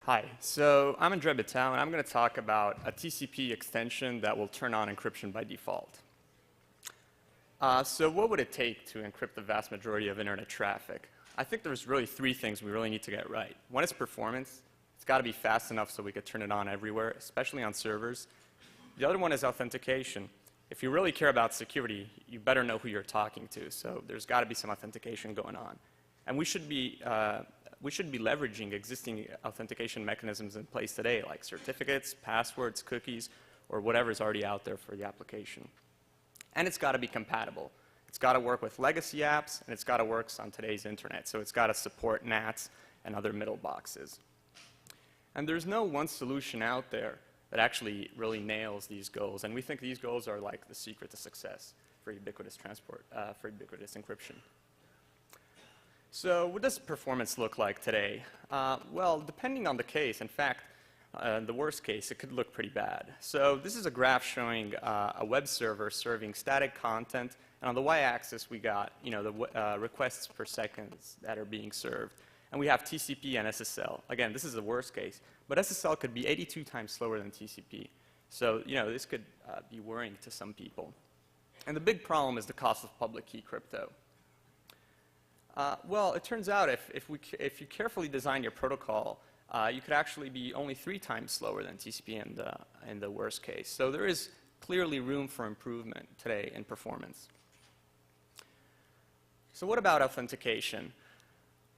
Hi, so I'm Andrea Bittau, and I'm going to talk about a TCP extension that will turn on encryption by default. So what would it take to encrypt the vast majority of internet traffic? I think there's really three things we really need to get right. One is performance. It's got to be fast enough so we could turn it on everywhere, especially on servers. The other one is authentication. If you really care about security, you better know who you're talking to, so there's got to be some authentication going on. And we should be leveraging existing authentication mechanisms in place today, like certificates, passwords, cookies, or whatever is already out there for the application. And it's got to be compatible. It's got to work with legacy apps, and it's got to work on today's internet. So it's got to support NATs and other middle boxes. And there's no one solution out there that actually really nails these goals. And we think these goals are like the secret to success for ubiquitous ubiquitous encryption. So what does performance look like today? Well, depending on the case, in fact, the worst case, it could look pretty bad. So this is a graph showing a web server serving static content, and on the y-axis we got the requests per second that are being served. And we have TCP and SSL. Again, this is the worst case, but SSL could be 82 times slower than TCP. So this could be worrying to some people. And the big problem is the cost of public key crypto. Well, it turns out if you carefully design your protocol, you could actually be only 3 times slower than TCP in the worst case. So there is clearly room for improvement today in performance. So what about authentication?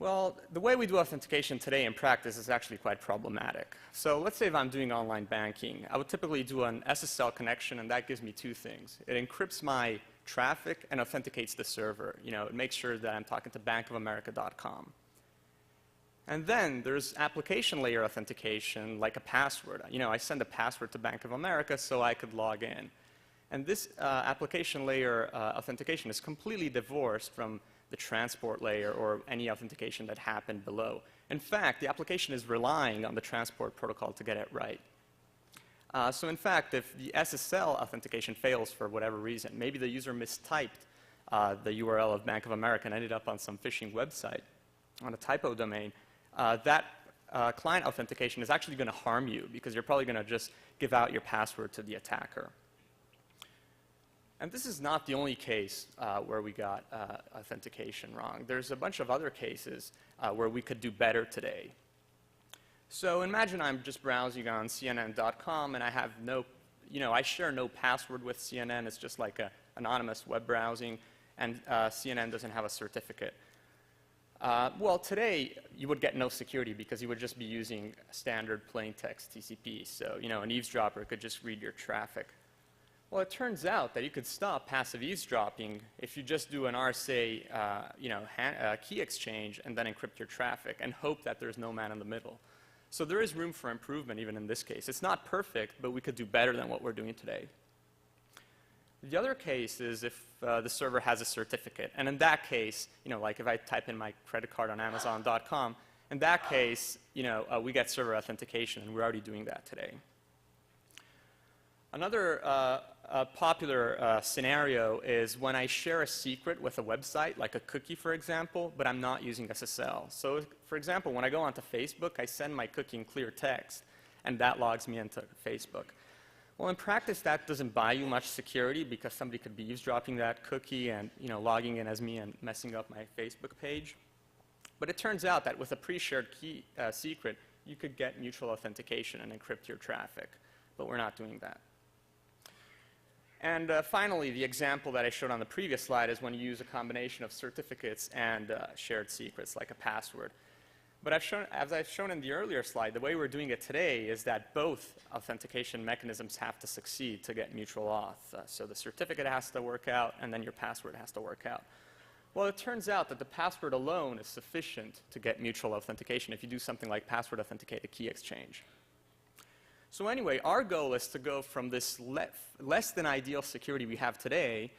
Well, the way we do authentication today in practice is actually quite problematic. So let's say if I'm doing online banking, I would typically do an SSL connection, and that gives me two things. It encrypts my traffic and authenticates the server. It makes sure that I'm talking to bankofamerica.com. And then there's application layer authentication, like a password. I send a password to Bank of America so I could log in. And this application layer authentication is completely divorced from the transport layer or any authentication that happened below. In fact, the application is relying on the transport protocol to get it right. So in fact, if the SSL authentication fails for whatever reason, maybe the user mistyped the URL of Bank of America and ended up on some phishing website on a typo domain, that client authentication is actually going to harm you because you're probably going to just give out your password to the attacker. And this is not the only case where we got authentication wrong. There's a bunch of other cases where we could do better today. So imagine I'm just browsing on CNN.com and I have I share no password with CNN. It's just like anonymous web browsing, and CNN doesn't have a certificate. Well, today you would get no security because you would just be using standard plain text TCP. So an eavesdropper could just read your traffic. Well, it turns out that you could stop passive eavesdropping if you just do an RSA key exchange and then encrypt your traffic and hope that there's no man in the middle. So there is room for improvement even in this case. It's not perfect, but we could do better than what we're doing today. The other case is if the server has a certificate. And in that case, like if I type in my credit card on Amazon.com, in that case, we get server authentication, and we're already doing that today. Another popular scenario is when I share a secret with a website, like a cookie, for example, but I'm not using SSL. So, for example, when I go onto Facebook, I send my cookie in clear text, and that logs me into Facebook. Well, in practice, that doesn't buy you much security because somebody could be eavesdropping that cookie and logging in as me and messing up my Facebook page. But it turns out that with a pre-shared key secret, you could get mutual authentication and encrypt your traffic. But we're not doing that. And finally, the example that I showed on the previous slide is when you use a combination of certificates and shared secrets, like a password. But as I've shown in the earlier slide, the way we're doing it today is that both authentication mechanisms have to succeed to get mutual auth. So the certificate has to work out, and then your password has to work out. Well, it turns out that the password alone is sufficient to get mutual authentication if you do something like password authenticated key exchange. So anyway, our goal is to go from this less than ideal security we have today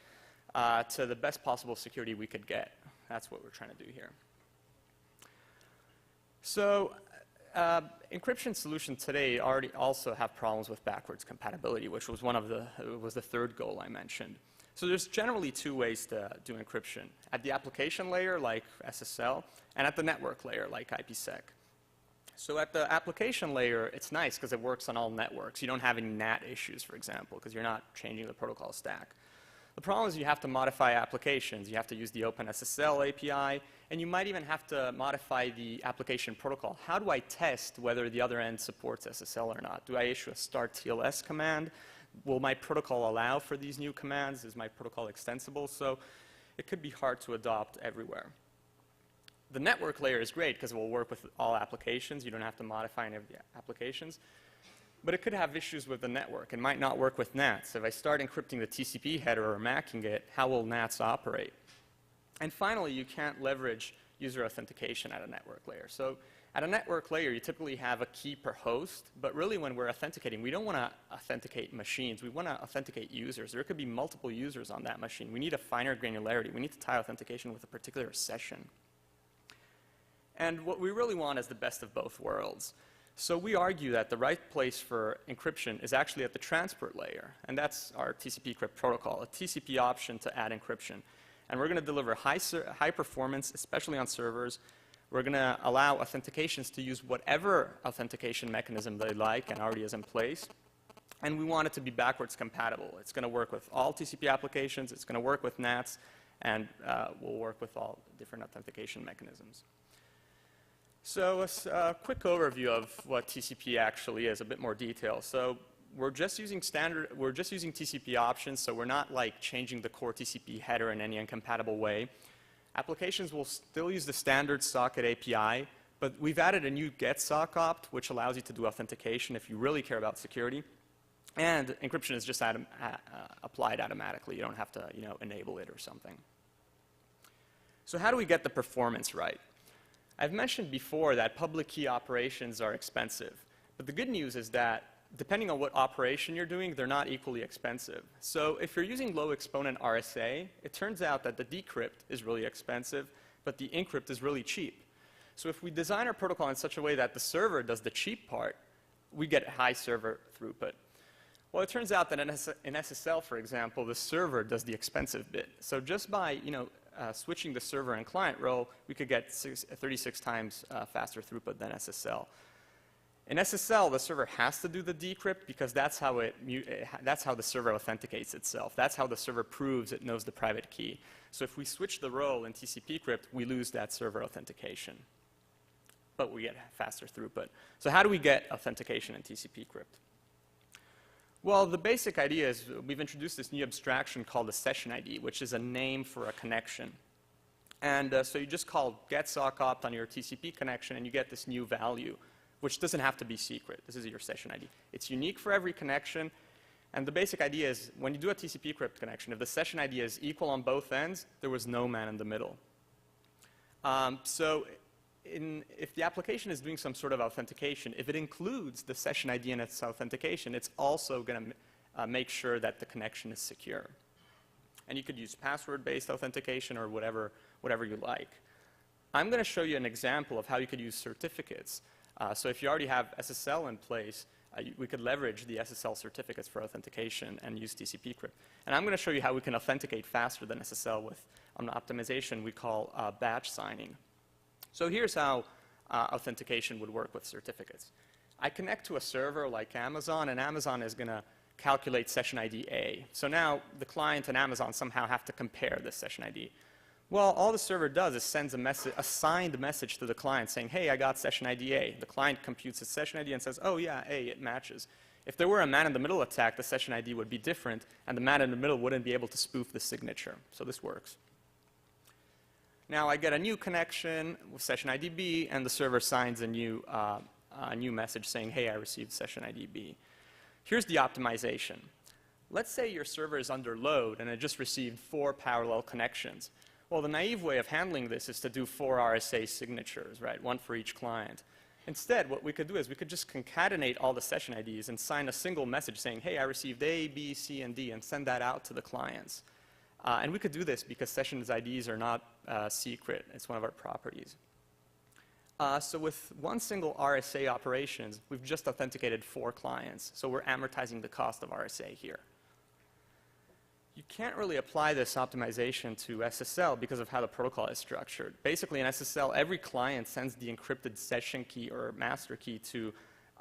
to the best possible security we could get. That's what we're trying to do here. So encryption solutions today already also have problems with backwards compatibility, which was the third goal I mentioned. So there's generally two ways to do encryption: at the application layer, like SSL, and at the network layer, like IPsec. So at the application layer, it's nice because it works on all networks. You don't have any NAT issues, for example, because you're not changing the protocol stack. The problem is you have to modify applications. You have to use the OpenSSL API, and you might even have to modify the application protocol. How do I test whether the other end supports SSL or not? Do I issue a start TLS command? Will my protocol allow for these new commands? Is my protocol extensible? So it could be hard to adopt everywhere. The network layer is great because it will work with all applications. You don't have to modify any of the applications. But it could have issues with the network. It might not work with NATs. If I start encrypting the TCP header or macking it, how will NATs operate? And finally, you can't leverage user authentication at a network layer. So at a network layer, you typically have a key per host. But really, when we're authenticating, we don't want to authenticate machines. We want to authenticate users. There could be multiple users on that machine. We need a finer granularity. We need to tie authentication with a particular session. And what we really want is the best of both worlds. So we argue that the right place for encryption is actually at the transport layer. And that's our TCP crypt protocol, a TCP option to add encryption. And we're going to deliver high performance, especially on servers. We're going to allow authentications to use whatever authentication mechanism they like and already is in place. And we want it to be backwards compatible. It's going to work with all TCP applications. It's going to work with NATs. And will work with all different authentication mechanisms. So a quick overview of what TCP actually is, a bit more detail. So we're just using TCP options, so we're not like changing the core TCP header in any incompatible way. Applications will still use the standard socket API, but we've added a new get sock opt, which allows you to do authentication if you really care about security. And encryption is just applied automatically. You don't have to, enable it or something. So how do we get the performance right? I've mentioned before that public key operations are expensive. But the good news is that depending on what operation you're doing, they're not equally expensive. So if you're using low exponent RSA, it turns out that the decrypt is really expensive, but the encrypt is really cheap. So if we design our protocol in such a way that the server does the cheap part, we get high server throughput. Well, it turns out that in SSL, for example, the server does the expensive bit. So just by, switching the server and client role, we could get 36 times faster throughput than SSL. In SSL, the server has to do the decrypt because that's how the server authenticates itself. That's how the server proves it knows the private key. So if we switch the role in TCP crypt, we lose that server authentication. But we get faster throughput. So how do we get authentication in TCP crypt? Well, the basic idea is we've introduced this new abstraction called a session ID, which is a name for a connection. And so you just call get sock opt on your TCP connection, and you get this new value, which doesn't have to be secret. This is your session ID. It's unique for every connection. And the basic idea is when you do a TCP crypt connection, if the session ID is equal on both ends, there was no man in the middle. If the application is doing some sort of authentication, if it includes the session ID in its authentication, it's also going to make sure that the connection is secure. And you could use password-based authentication or whatever you like. I'm going to show you an example of how you could use certificates. So if you already have SSL in place, we could leverage the SSL certificates for authentication and use TCP crypt. And I'm going to show you how we can authenticate faster than SSL with an optimization we call batch signing. So here's how authentication would work with certificates. I connect to a server like Amazon, and Amazon is going to calculate session ID A. So now the client and Amazon somehow have to compare this session ID. Well, all the server does is sends a signed message to the client saying, hey, I got session ID A. The client computes its session ID and says, oh, yeah, A, it matches. If there were a man-in-the-middle attack, the session ID would be different, and the man-in-the-middle wouldn't be able to spoof the signature. So this works. Now I get a new connection with session ID B, and the server signs a new message saying, hey, I received session ID B. Here's the optimization. Let's say your server is under load, and it just received 4 parallel connections. Well, the naive way of handling this is to do 4 RSA signatures, right? 1 for each client. Instead, what we could do is we could just concatenate all the session IDs and sign a single message saying, hey, I received A, B, C, and D, and send that out to the clients. And we could do this because sessions IDs are not secret. It's one of our properties. So with one single RSA operations, we've just authenticated 4 clients. So we're amortizing the cost of RSA here. you can't really apply this optimization to SSL because of how the protocol is structured. Basically, in SSL, every client sends the encrypted session key or master key to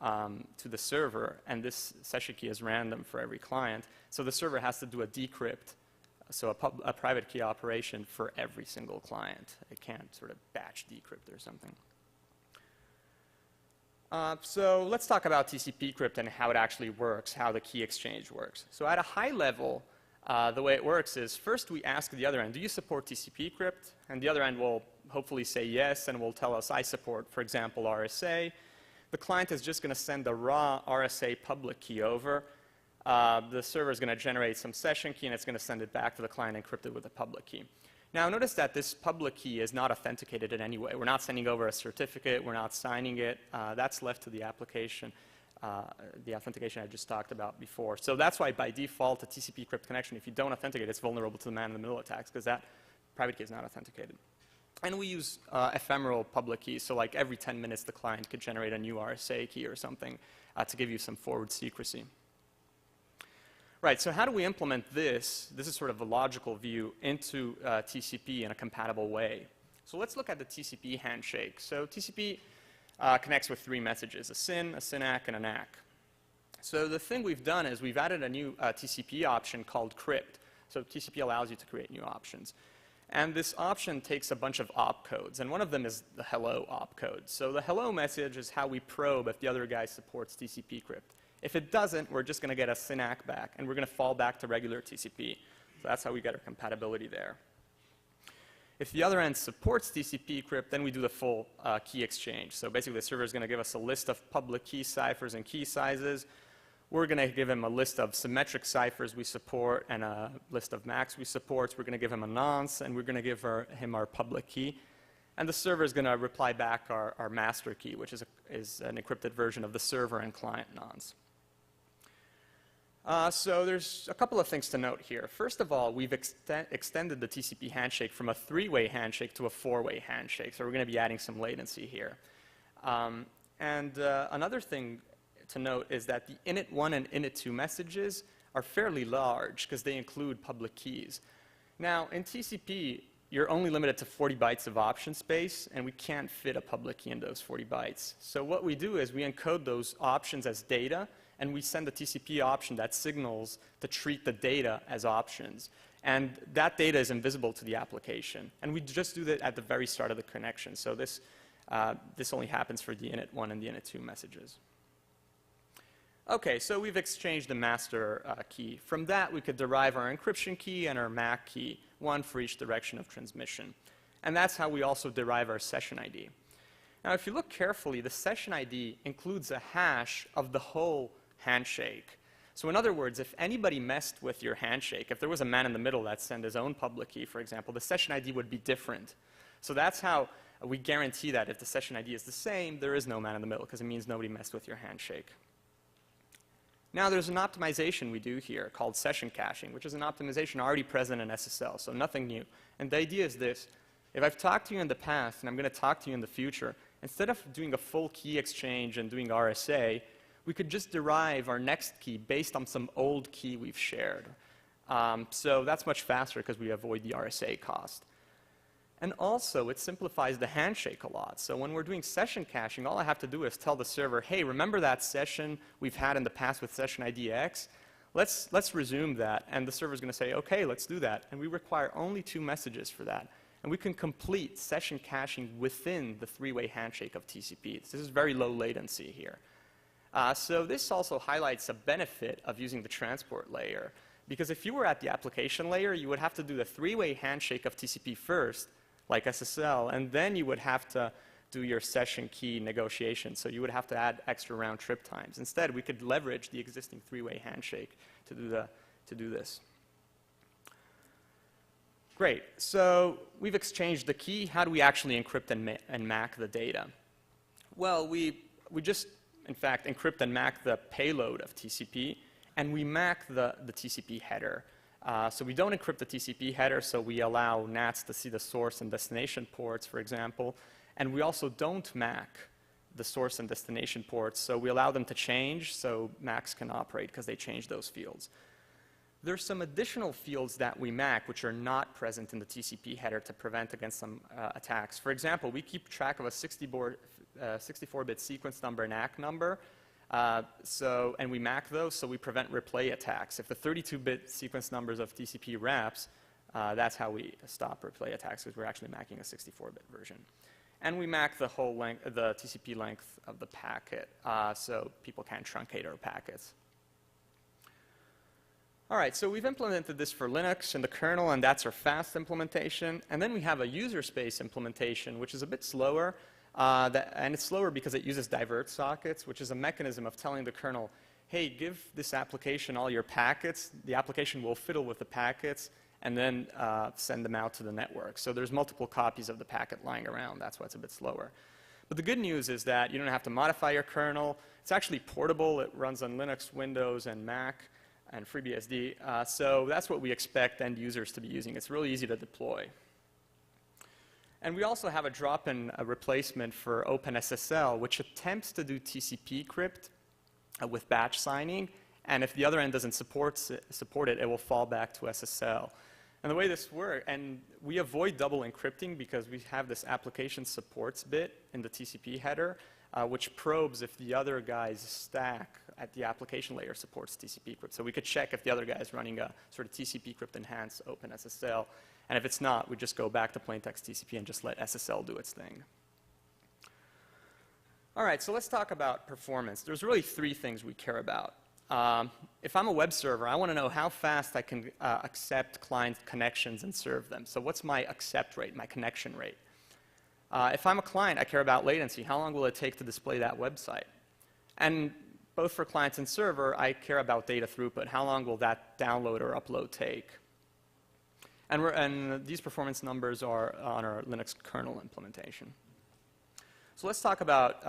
the server, and this session key is random for every client. So the server has to do a decrypt, so a private key operation for every single client. It can't sort of batch decrypt or something. So let's talk about TCP crypt and how it actually works, how the key exchange works. So at a high level, the way it works is first we ask the other end, do you support TCP crypt? And the other end will hopefully say yes and will tell us I support, for example, RSA. The client is just going to send the raw RSA public key over. The server is going to generate some session key and it's going to send it back to the client encrypted with a public key. Now notice that this public key is not authenticated in any way. We're not sending over a certificate. We're not signing it. That's left to the application, the authentication I just talked about before. So that's why by default, a TCP crypt connection, if you don't authenticate, it's vulnerable to the man-in-the-middle attacks because that private key is not authenticated. And we use ephemeral public keys, so like every 10 minutes the client could generate a new RSA key or something to give you some forward secrecy. Right, so how do we implement this? This is sort of a logical view into TCP in a compatible way. So let's look at the TCP handshake. So TCP connects with three messages, a SYN, a SYNAC, and an ACK. So the thing we've done is we've added a new TCP option called crypt. So TCP allows you to create new options. And this option takes a bunch of opcodes, and one of them is the hello opcode. So the hello message is how we probe if the other guy supports TCP crypt. If it doesn't, we're just going to get a SYNAC back, and we're going to fall back to regular TCP. So that's how we get our compatibility there. If the other end supports TCP crypt, then we do the full key exchange. So basically, the server is going to give us a list of public key ciphers and key sizes. We're going to give him a list of symmetric ciphers we support and a list of MACs we support. We're going to give him a nonce, and we're going to give him our public key. And the server is going to reply back our master key, which is an encrypted version of the server and client nonce. So there's a couple of things to note here. First of all, we've extended the TCP handshake from a three-way handshake to a four-way handshake. So we're going to be adding some latency here. Another thing to note is that the init1 and init2 messages are fairly large because they include public keys. Now, in TCP, you're only limited to 40 bytes of option space, and we can't fit a public key in those 40 bytes. So what we do is we encode those options as data, and we send a TCP option that signals to treat the data as options. And that data is invisible to the application. And we just do that at the very start of the connection. So this only happens for the init1 and the init2 messages. Okay, so we've exchanged the master key. From that, we could derive our encryption key and our MAC key, one for each direction of transmission. And that's how we also derive our session ID. Now, if you look carefully, the session ID includes a hash of the whole handshake. So in other words, if anybody messed with your handshake, if there was a man in the middle that sent his own public key, for example, the session ID would be different. So that's how we guarantee that if the session ID is the same, there is no man in the middle, because it means nobody messed with your handshake. Now, there's an optimization we do here called session caching, which is an optimization already present in SSL, so nothing new. And the idea is this. If I've talked to you in the past, and I'm going to talk to you in the future, instead of doing a full key exchange and doing RSA, we could just derive our next key based on some old key we've shared. So that's much faster because we avoid the RSA cost. And also, it simplifies the handshake a lot. So when we're doing session caching, all I have to do is tell the server, hey, remember that session we've had in the past with session ID X? Let's resume that. And the server's going to say, OK, let's do that. And we require only 2 messages for that. And we can complete session caching within the three-way handshake of TCP. This is very low latency here. So this also highlights a benefit of using the transport layer. Because if you were at the application layer, you would have to do the three-way handshake of TCP first, like SSL, and then you would have to do your session key negotiation. So you would have to add extra round trip times. Instead, we could leverage the existing three-way handshake to do this. Great. So we've exchanged the key. How do we actually encrypt and MAC the data? Well, we just, in fact, encrypt and MAC the payload of TCP, and we MAC the TCP header. So we don't encrypt the TCP header, so we allow NATs to see the source and destination ports, for example. And we also don't MAC the source and destination ports, so we allow them to change, so MACs can operate because they change those fields. There's some additional fields that we MAC which are not present in the TCP header to prevent against some attacks. For example, we keep track of a 64-bit sequence number and ACK number, and we MAC those so we prevent replay attacks. If the 32-bit sequence numbers of TCP wraps, that's how we stop replay attacks, because we're actually MACing a 64-bit version. And we MAC the whole length, the TCP length of the packet, so people can't truncate our packets. All right, so we've implemented this for Linux in the kernel, and that's our fast implementation. And then we have a user space implementation, which is a bit slower. And it's slower because it uses divert sockets, which is a mechanism of telling the kernel, hey, give this application all your packets. The application will fiddle with the packets and then send them out to the network. So there's multiple copies of the packet lying around. That's why it's a bit slower. But the good news is that you don't have to modify your kernel. It's actually portable. It runs on Linux, Windows, and Mac, and FreeBSD. So that's what we expect end users to be using. It's really easy to deploy. And we also have a drop-in replacement for OpenSSL, which attempts to do TCP crypt with batch signing. And if the other end doesn't support it, it will fall back to SSL. And the way this works, and we avoid double encrypting because we have this application supports bit in the TCP header, which probes if the other guy's stack at the application layer supports TCP crypt. So we could check if the other guy is running a sort of TCP crypt enhanced OpenSSL. And if it's not, we just go back to plaintext TCP and just let SSL do its thing. All right, so let's talk about performance. There's really three things we care about. If I'm a web server, I want to know how fast I can accept client connections and serve them. So what's my accept rate, my connection rate? If I'm a client, I care about latency. How long will it take to display that website? And both for clients and server, I care about data throughput. How long will that download or upload take? And these performance numbers are on our Linux kernel implementation. So let's talk about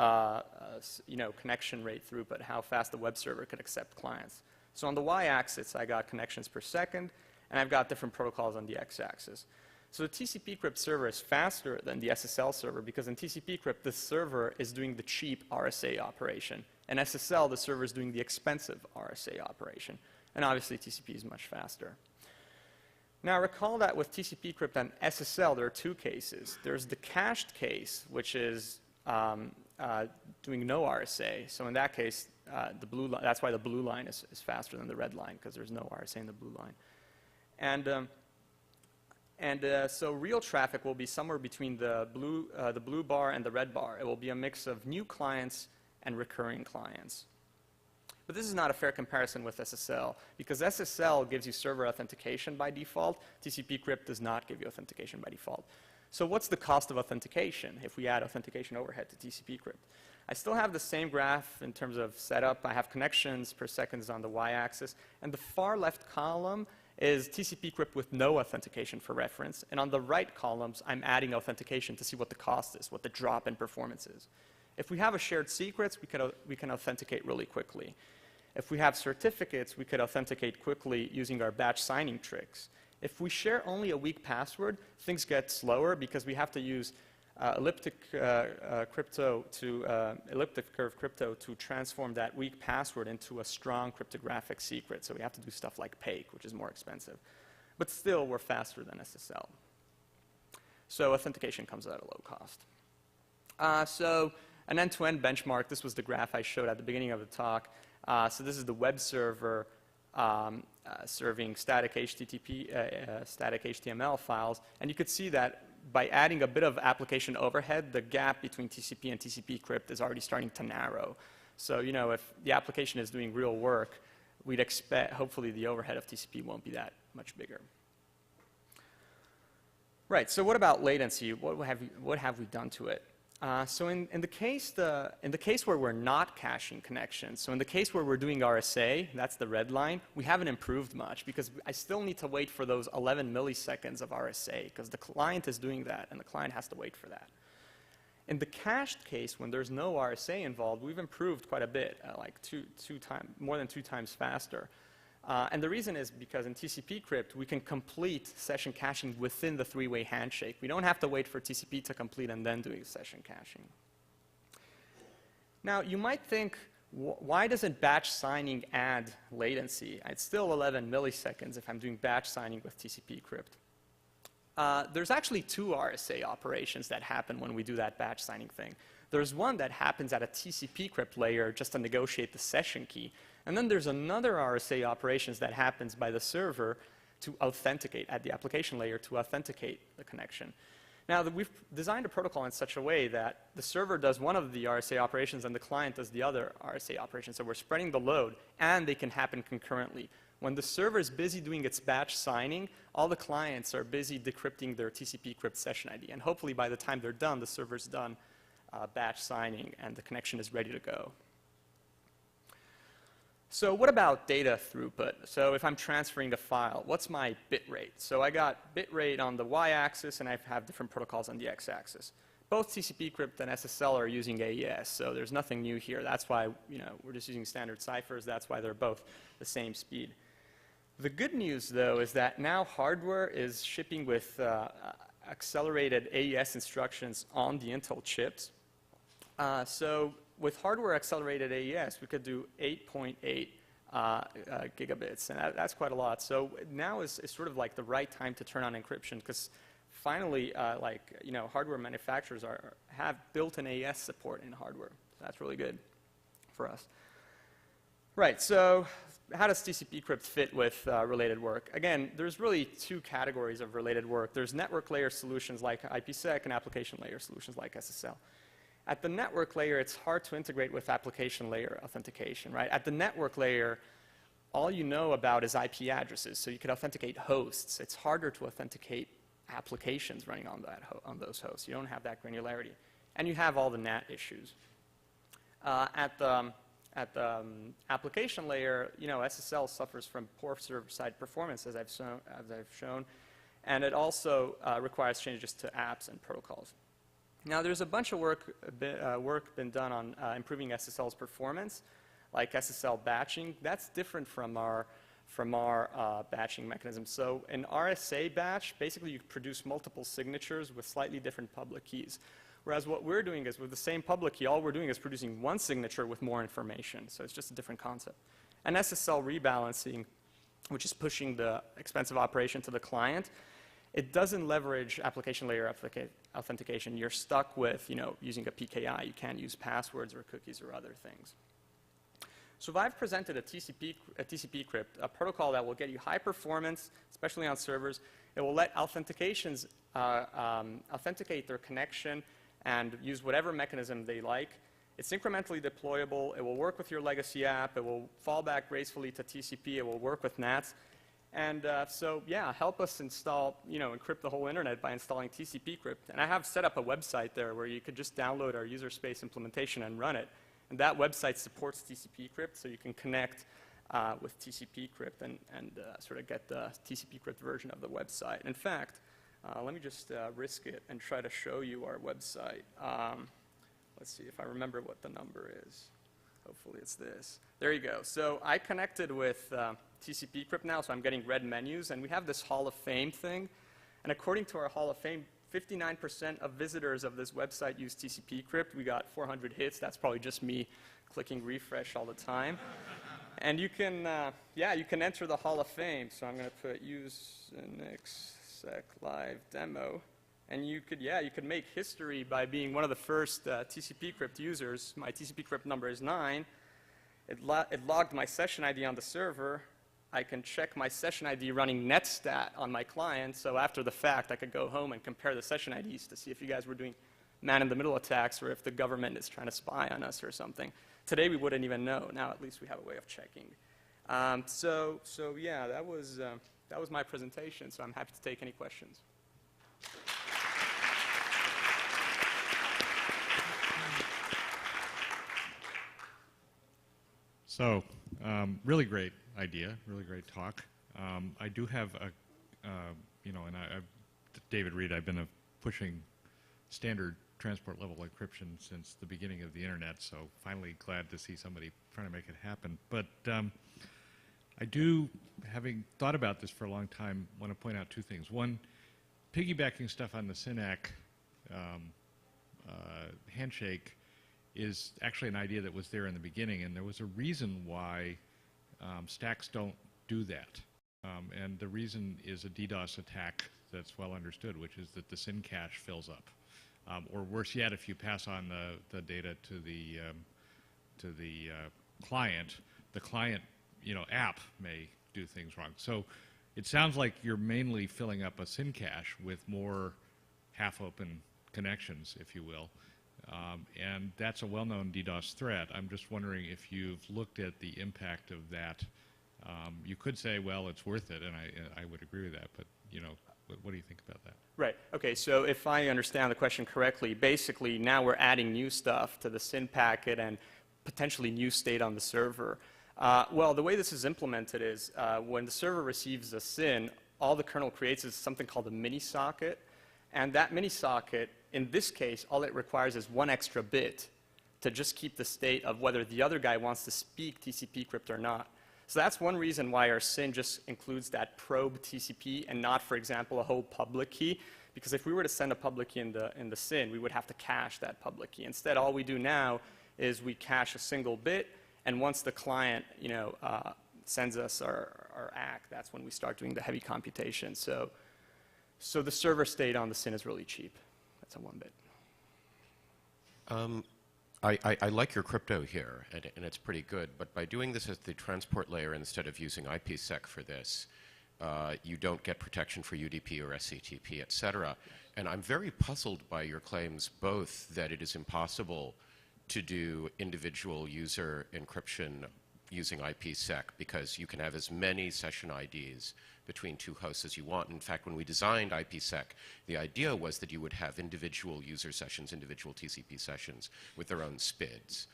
connection rate throughput, how fast the web server could accept clients. So on the y-axis, I got connections per second, and I've got different protocols on the x-axis. So the TCP crypt server is faster than the SSL server because in TCP crypt, the server is doing the cheap RSA operation. In SSL, the server is doing the expensive RSA operation. And obviously, TCP is much faster. Now, recall that with TCP crypt and SSL, there are two cases. There's the cached case, which is doing no RSA. So in that case, that's why the blue line is faster than the red line, because there's no RSA in the blue line. So real traffic will be somewhere between the blue bar and the red bar. It will be a mix of new clients and recurring clients. But this is not a fair comparison with SSL, because SSL gives you server authentication by default. TCP crypt does not give you authentication by default. So what's the cost of authentication if we add authentication overhead to TCP crypt? I still have the same graph in terms of setup. I have connections per seconds on the y-axis. And the far left column is TCP crypt with no authentication for reference. And on the right columns, I'm adding authentication to see what the cost is, what the drop in performance is. If we have a shared secrets, we can authenticate really quickly. If we have certificates, we could authenticate quickly using our batch signing tricks. If we share only a weak password, things get slower because we have to use elliptic curve crypto to transform that weak password into a strong cryptographic secret. So we have to do stuff like PAKE, which is more expensive. But still, we're faster than SSL. So authentication comes at a low cost. So an end-to-end benchmark, this was the graph I showed at the beginning of the talk. So this is the web server serving static static HTML files. And you could see that by adding a bit of application overhead, the gap between TCP and TCP crypt is already starting to narrow. So, if the application is doing real work, we'd expect, hopefully, the overhead of TCP won't be that much bigger. Right, so what about latency? What have we done to it? So in the case where we're not caching connections, so in the case where we're doing RSA, that's the red line, we haven't improved much because I still need to wait for those 11 milliseconds of RSA because the client is doing that and the client has to wait for that. In the cached case, when there's no RSA involved, we've improved quite a bit, like more than 2 times faster. And the reason is because in TCP crypt, we can complete session caching within the 3-way handshake. We don't have to wait for TCP to complete and then do session caching. Now, you might think, Why doesn't batch signing add latency? It's still 11 milliseconds if I'm doing batch signing with TCP crypt. There's actually two RSA operations that happen when we do that batch signing thing. There's one that happens at a TCP crypt layer just to negotiate the session key. And then there's another RSA operations that happens by the server to authenticate, at the application layer to authenticate the connection. Now, we've designed a protocol in such a way that the server does one of the RSA operations and the client does the other RSA operation. So we're spreading the load, and they can happen concurrently. When the server is busy doing its batch signing, all the clients are busy decrypting their TCP crypt session ID. And hopefully, by the time they're done, the server's done batch signing, and the connection is ready to go. So what about data throughput? So if I'm transferring a file, what's my bit rate? So I got bit rate on the y-axis, and I have different protocols on the x-axis. Both TCP crypt and SSL are using AES, so there's nothing new here. That's why we're just using standard ciphers. That's why they're both the same speed. The good news, though, is that now hardware is shipping with accelerated AES instructions on the Intel chips. So with hardware accelerated AES, we could do 8.8 gigabits, and that's quite a lot. So now is sort of like the right time to turn on encryption, because finally, hardware manufacturers have built-in AES support in hardware. So that's really good for us. Right, so how does TCP crypt fit with related work? Again, there's really two categories of related work. There's network layer solutions like IPsec and application layer solutions like SSL. At the network layer, it's hard to integrate with application layer authentication, right? At the network layer, all you know about is IP addresses, so you could authenticate hosts. It's harder to authenticate applications running on those hosts. You don't have that granularity. And you have all the NAT issues. At the application layer, SSL suffers from poor server-side performance, as I've shown, and it also requires changes to apps and protocols. Now, there's a bunch of work been done on improving SSL's performance, like SSL batching. That's different from our batching mechanism. So in RSA batch, basically you produce multiple signatures with slightly different public keys. Whereas what we're doing is with the same public key, all we're doing is producing one signature with more information. So it's just a different concept. And SSL rebalancing, which is pushing the expensive operation to the client, it doesn't leverage application layer authentication. You're stuck with using a PKI. You can't use passwords or cookies or other things. So I've presented a TCP crypt, a protocol that will get you high performance, especially on servers. It will let authentications authenticate their connection and use whatever mechanism they like. It's incrementally deployable. It will work with your legacy app. It will fall back gracefully to TCP. It will work with NATs. And so, yeah, help us install, encrypt the whole internet by installing TCP crypt. And I have set up a website there where you could just download our user space implementation and run it. And that website supports TCP crypt, so you can connect with TCP crypt and sort of get the TCP crypt version of the website. In fact, let me just risk it and try to show you our website. Let's see if I remember what the number is. Hopefully it's this. There you go. So I connected with TCP crypt now, so I'm getting red menus. And we have this Hall of Fame thing. And according to our Hall of Fame, 59% of visitors of this website use TCP crypt. We got 400 hits. That's probably just me clicking refresh all the time. And you can, you can enter the Hall of Fame. So I'm going to put USENIX sec live demo. And you could make history by being one of the first TCP crypt users. My TCP crypt number is 9. It logged my session ID on the server. I can check my session ID running netstat on my client. So after the fact, I could go home and compare the session IDs to see if you guys were doing man-in-the-middle attacks or if the government is trying to spy on us or something. Today, we wouldn't even know. Now, at least we have a way of checking. So yeah, that was my presentation. So I'm happy to take any questions. So, really great idea, really great talk. I do have David Reed, I've been pushing standard transport level encryption since the beginning of the internet, so finally glad to see somebody trying to make it happen. But I do, having thought about this for a long time, want to point out two things. One, piggybacking stuff on the SYNAC handshake is actually an idea that was there in the beginning, and there was a reason why stacks don't do that. And the reason is a DDoS attack that's well understood, which is that the SYN cache fills up. Or worse yet, if you pass on the data to the client, the client app may do things wrong. So it sounds like you're mainly filling up a SYN cache with more half-open connections, if you will. And that's a well-known DDoS threat. I'm just wondering if you've looked at the impact of that. You could say, well, it's worth it, and I would agree with that, but what do you think about that? Right. Okay, so if I understand the question correctly, basically now we're adding new stuff to the SYN packet and potentially new state on the server. Well, the way this is implemented is when the server receives a SYN, all the kernel creates is something called a mini socket. And that mini socket, in this case, all it requires is one extra bit to just keep the state of whether the other guy wants to speak TCP crypt or not. So that's one reason why our SYN just includes that probe TCP and not, for example, a whole public key. Because if we were to send a public key in the SYN, we would have to cache that public key. Instead, all we do now is we cache a single bit, and once the client sends us our ACK, that's when we start doing the heavy computation. So the server state on the SYN is really cheap. That's a one bit. I like your crypto here, and it's pretty good, but by doing this as the transport layer instead of using IPsec for this, you don't get protection for UDP or SCTP, et cetera. And I'm very puzzled by your claims both that it is impossible to do individual user encryption using IPsec because you can have as many session IDs between two hosts as you want. In fact, when we designed IPsec, the idea was that you would have individual user sessions, individual TCP sessions with their own SPIDs.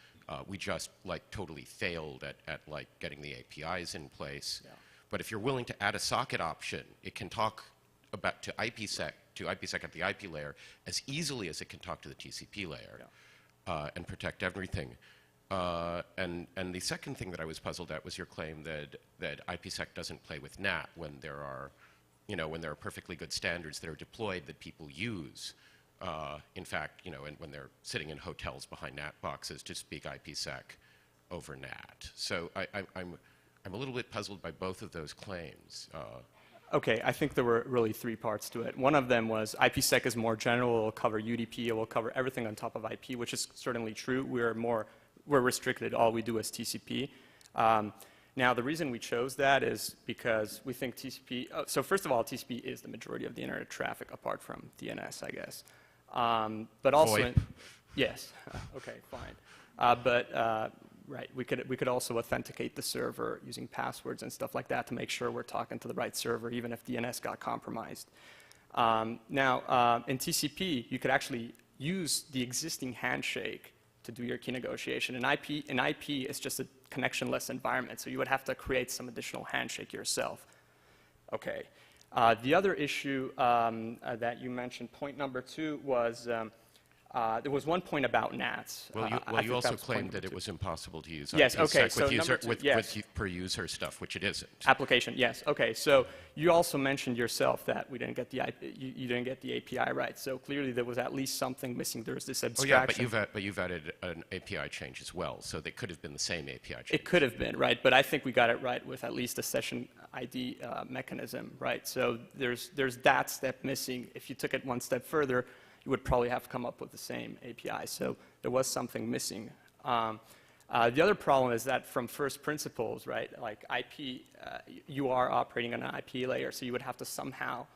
We just totally failed at getting the APIs in place. Yeah. But if you're willing to add a socket option, it can talk to IPsec at the IP layer as easily as it can talk to the TCP layer. Yeah. And protect everything. And the second thing that I was puzzled at was your claim that IPsec doesn't play with NAT when there are, when there are perfectly good standards that are deployed that people use. In fact, and when they're sitting in hotels behind NAT boxes to speak IPsec over NAT. So I'm a little bit puzzled by both of those claims. Okay, I think there were really three parts to it. One of them was IPsec is more general. It will cover UDP. It will cover everything on top of IP, which is certainly true. We're restricted. All we do is TCP. Now, the reason we chose that is because we think TCP, so first of all, TCP is the majority of the internet traffic apart from DNS, I guess. But also, yes, okay, fine. Right, we could also authenticate the server using passwords and stuff like that to make sure we're talking to the right server, even if DNS got compromised. Now, in TCP, you could actually use the existing handshake to do your key negotiation. In IP, it's just a connectionless environment, so you would have to create some additional handshake yourself. Okay. The other issue that you mentioned, point number 2, was there was one point about NATs. Well, you also claimed that it was impossible to use yes, okay, IPsec with with per user stuff, which it isn't. Application, yes. Okay, so you also mentioned yourself that we didn't get the you didn't get the API right. So clearly there was at least something missing. There's this abstraction. Oh yeah, but you've added an API change as well, so they could have been the same API change. It could have been, right? But I think we got it right with at least a session ID mechanism, right? So there's that step missing. If you took it one step further, you would probably have to come up with the same API. So there was something missing. The other problem is that from first principles, right, like IP, you are operating on an IP layer, so you would have to somehow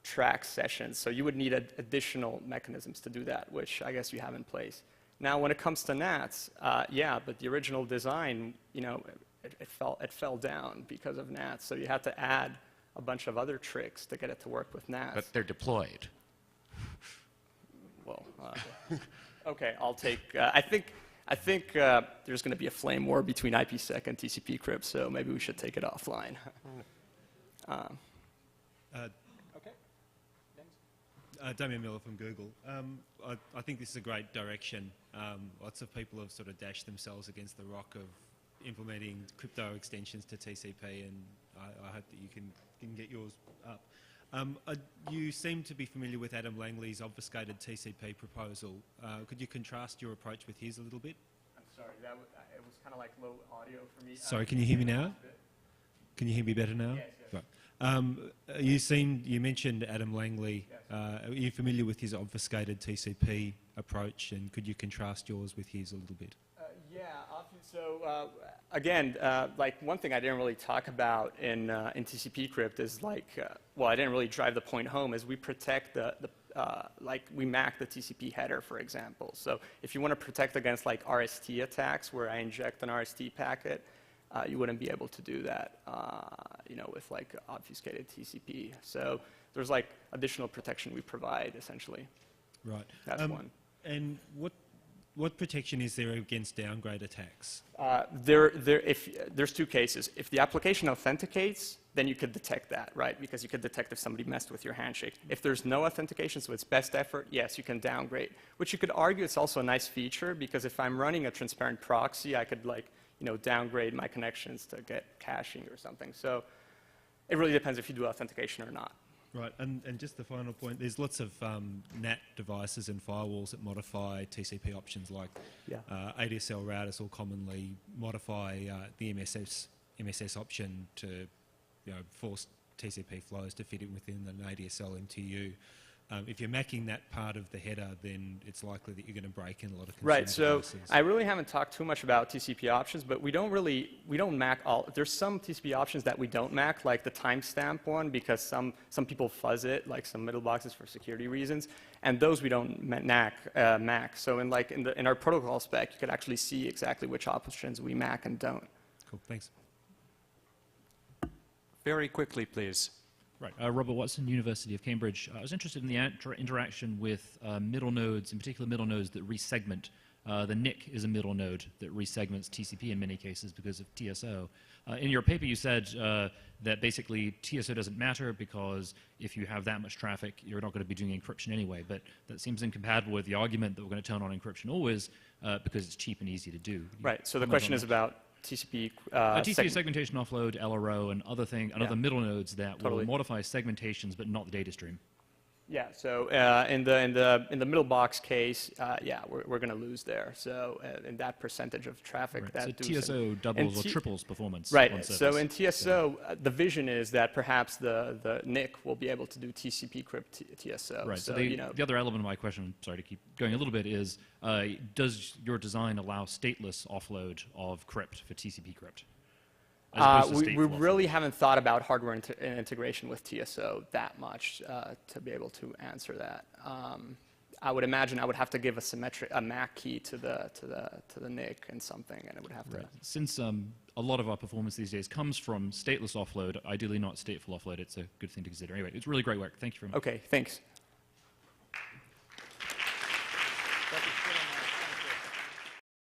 track sessions. So you would need additional mechanisms to do that, which I guess you have in place. Now, when it comes to NATs, yeah, but the original design, it fell down because of NATs. So you had to add a bunch of other tricks to get it to work with NATs. But they're deployed. Well, okay, I'll take, I think there's going to be a flame war between IPsec and TCP crypt, so maybe we should take it offline. Okay. Damien Miller from Google. I think this is a great direction. Lots of people have sort of dashed themselves against the rock of implementing crypto extensions to TCP, and I hope that you can get yours up. You seem to be familiar with Adam Langley's obfuscated TCP proposal. Could you contrast your approach with his a little bit? I'm sorry, it was kind of like low audio for me. Sorry, can you hear me now? Can you hear me better now? Yes, yes. Right. You mentioned Adam Langley. Yes. Are you familiar with his obfuscated TCP approach, and could you contrast yours with his a little bit? Yeah, so again, like one thing I didn't really talk about in TCP crypt is like, well, I didn't really drive the point home, is we protect like we MAC the TCP header, for example. So if you want to protect against like RST attacks where I inject an RST packet, you wouldn't be able to do that, you know, with like obfuscated TCP. So there's like additional protection we provide, essentially. Right. That's one. And what protection is there against downgrade attacks? There's two cases. If the application authenticates, then you could detect that, right? Because you could detect if somebody messed with your handshake. If there's no authentication, so it's best effort, yes, you can downgrade. Which you could argue it's also a nice feature, because if I'm running a transparent proxy, I could like, you know, downgrade my connections to get caching or something. So it really depends if you do authentication or not. Right, and just the final point, there's lots of NAT devices and firewalls that modify TCP options, like ADSL routers will commonly modify the MSS option to, you know, force TCP flows to fit in within an ADSL MTU. If you're macking that part of the header, then it's likely that you're going to break in a lot of consumer Right, so devices. I really haven't talked too much about TCP options, but we don't MAC all. There's some TCP options that we don't MAC, like the timestamp one, because some people fuzz it, like some middle boxes for security reasons, and those we don't MAC. So in our protocol spec, you could actually see exactly which options we MAC and don't. Cool, thanks. Very quickly, please. Right. Robert Watson, University of Cambridge. I was interested in the interaction with middle nodes, in particular middle nodes that resegment. The NIC is a middle node that resegments TCP in many cases because of TSO. In your paper, you said that basically TSO doesn't matter because if you have that much traffic, you're not going to be doing encryption anyway. But that seems incompatible with the argument that we're going to turn on encryption always because it's cheap and easy to do. Right. So the question is about TCP, TCP segmentation offload, LRO, and other middle nodes that will modify segmentations but not the data stream. Yeah. So in the middle box case, yeah, we're going to lose there. So in that percentage of traffic, right. So TSO doubles or triples performance. Right. So in TSO, the vision is that perhaps the NIC will be able to do TCP crypt TSO. Right. So, the other element of my question, sorry to keep going a little bit, is does your design allow stateless offload of crypt for TCP crypt? We really haven't thought about hardware integration with TSO that much to be able to answer that. I would imagine I would have to give a MAC key to the NIC and something, and it would have to. Since a lot of our performance these days comes from stateless offload, ideally not stateful offload, it's a good thing to consider. Anyway, it's really great work. Thank you very much. Okay, thanks.